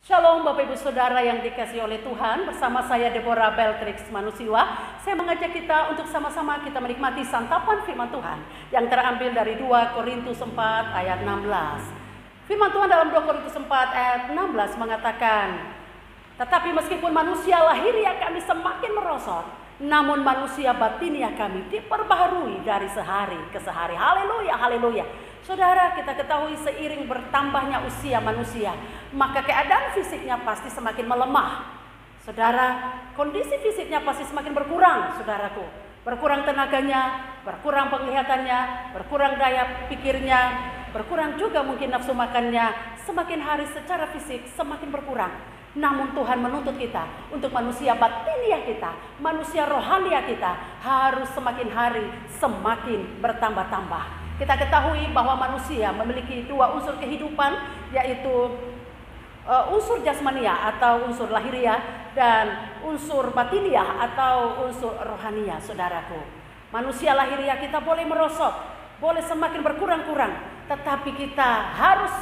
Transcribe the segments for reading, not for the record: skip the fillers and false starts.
Shalom Bapak Ibu Saudara yang dikasihi oleh Tuhan. Bersama saya Deborah Beltrix Manusiwa. Saya mengajak kita untuk sama-sama kita menikmati santapan firman Tuhan yang terambil dari 2 Korintus 4 ayat 16. Firman Tuhan dalam 2 Korintus 4 ayat 16 mengatakan, tetapi meskipun manusia lahiriah kami semakin merosot, namun manusia batiniah kami diperbaharui dari sehari ke sehari. Haleluya, haleluya. Saudara, kita ketahui seiring bertambahnya usia manusia, maka keadaan fisiknya pasti semakin melemah. Saudara, kondisi fisiknya pasti semakin berkurang, saudaraku. Berkurang tenaganya, berkurang penglihatannya, berkurang daya pikirnya, berkurang juga mungkin nafsu makannya. Semakin hari secara fisik semakin berkurang. Namun Tuhan menuntut kita untuk manusia batiniah kita, manusia rohaniah kita harus semakin hari semakin bertambah-tambah. Kita ketahui bahwa manusia memiliki dua unsur kehidupan, yaitu unsur jasmania atau unsur lahiriah dan unsur batiniah atau unsur rohaniah, saudaraku. Manusia lahiriah kita boleh merosot, boleh semakin berkurang-kurang, tetapi kita harus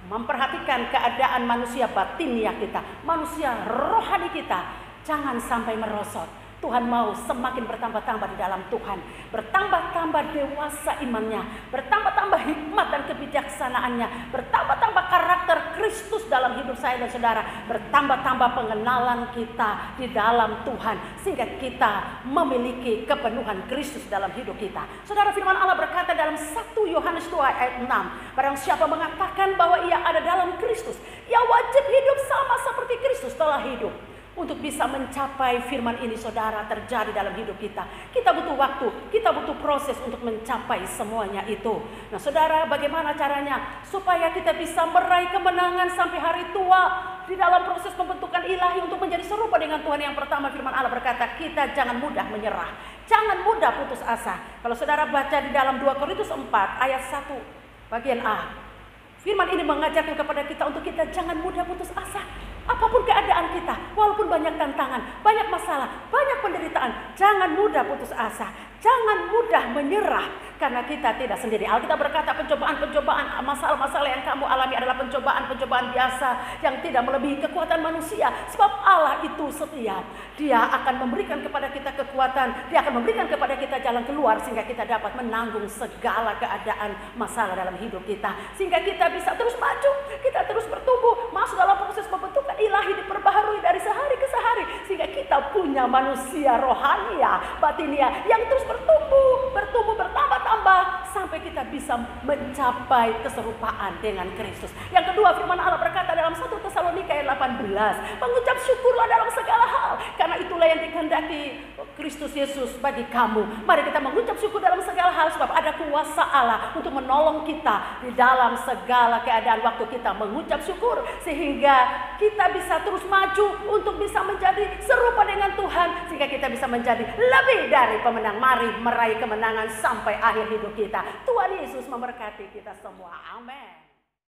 memperhatikan keadaan manusia batiniah kita, manusia rohani kita, jangan sampai merosot. Tuhan mau semakin bertambah-tambah di dalam Tuhan, bertambah-tambah dewasa imannya, bertambah-tambah hikmat dan kebijaksanaannya, bertambah-tambah karakter Kristus dalam hidup saya dan saudara, bertambah-tambah pengenalan kita di dalam Tuhan, sehingga kita memiliki kepenuhan Kristus dalam hidup kita. Saudara, firman Allah berkata dalam 1 Yohanes 2 ayat 6, barang siapa mengatakan bahwa ia ada dalam Kristus, ia wajib hidup sama seperti Kristus telah hidup. Untuk bisa mencapai firman ini, saudara, terjadi dalam hidup kita, kita butuh waktu, kita butuh proses untuk mencapai semuanya itu. Nah saudara, bagaimana caranya supaya kita bisa meraih kemenangan sampai hari tua di dalam proses pembentukan ilahi untuk menjadi serupa dengan Tuhan? Yang pertama, firman Allah berkata, kita jangan mudah menyerah, jangan mudah putus asa. Kalau saudara baca di dalam 2 Korintus 4 ayat 1 bagian A, firman ini mengajarkan kepada kita untuk kita jangan mudah putus asa. Apapun keadaan kita, walaupun banyak tantangan, banyak masalah, banyak penderitaan, jangan mudah putus asa, jangan mudah menyerah, karena kita tidak sendiri. Alkitab berkata pencobaan-pencobaan, masalah-masalah yang kamu alami adalah pencobaan-pencobaan biasa yang tidak melebihi kekuatan manusia. Sebab Allah itu setia, Dia akan memberikan kepada kita kekuatan, Dia akan memberikan kepada kita jalan keluar, sehingga kita dapat menanggung segala keadaan masalah dalam hidup kita, sehingga kita bisa terus maju, kita terus bertumbuh, masuk dalam proses pembentukan ilahi, diperbaharui dari sehari ke sehari, sehingga kita punya manusia rohania, batiniah yang terus bertumbuh, bertambah-tambah sampai kita bisa mencapai keserupaan dengan Kristus. Yang kedua, firman Allah berkata dalam 1 Tesalonika ayat 18, mengucap syukurlah dalam segala hal, karena itulah yang dikehendaki Kristus Yesus bagi kamu. Mari kita mengucap syukur dalam segala hal, sebab ada kuasa Allah untuk menolong kita di dalam segala keadaan. Waktu kita mengucap syukur, sehingga kita bisa terus maju untuk bisa menjadi serupa dengan Tuhan, sehingga kita bisa menjadi lebih dari pemenang. Mari meraih kemenangan sampai akhir hidup kita. Tuhan Yesus memberkati kita semua. Amin.